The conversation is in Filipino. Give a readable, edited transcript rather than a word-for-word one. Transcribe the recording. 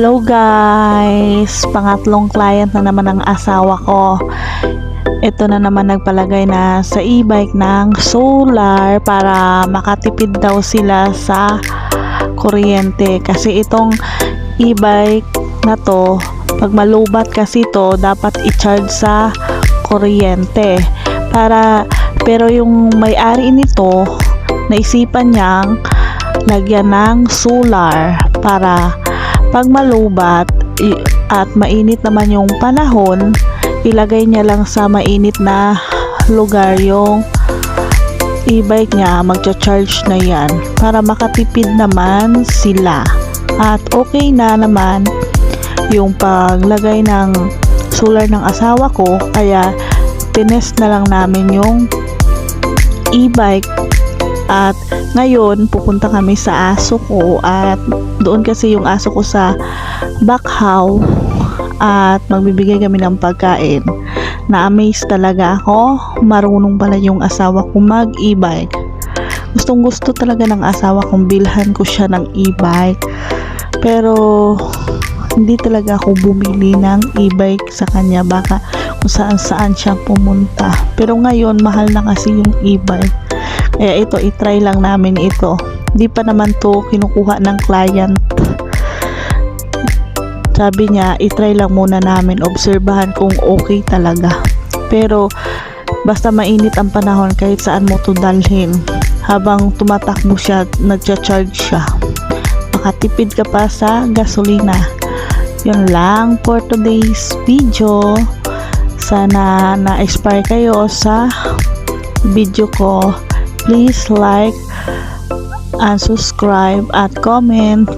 Hello guys! Pangatlong client na naman ang asawa ko. Ito na naman nagpalagay na sa e-bike ng solar para makatipid daw sila sa kuryente. Kasi itong e-bike na to, pag malubat kasi to, dapat i-charge sa kuryente. Pero yung may-ari nito, naisipan niyang lagyan ng solar para pag malubat at mainit naman yung panahon, ilagay niya lang sa mainit na lugar yung e-bike niya, magcha-charge na yan para makatipid naman sila. At okay na naman yung paglagay ng solar ng asawa ko, kaya tinest na lang namin yung e-bike. At ngayon pupunta kami sa aso ko, at doon kasi yung aso ko sa backhouse, at magbibigay kami ng pagkain. Na-amaze talaga ako, marunong pala yung asawa ko mag e-bike. Gustong gusto talaga ng asawa kong bilhan ko siya ng e-bike, pero hindi talaga ako bumili ng e-bike sa kanya, baka kung saan saan siya pumunta. Pero ngayon mahal na kasi yung e-bike, kaya ito, itry lang namin ito. Di pa naman to kinukuha ng client. Sabi niya, itry lang muna namin, obserbahan kung okay talaga. Pero basta mainit ang panahon, kahit saan mo to dalhin, habang tumatakbo siya, nagcha-charge siya, makatipid ka pa sa gasolina. Yun lang for today's video. Sana na-inspire kayo sa video ko. Please like and subscribe at comment.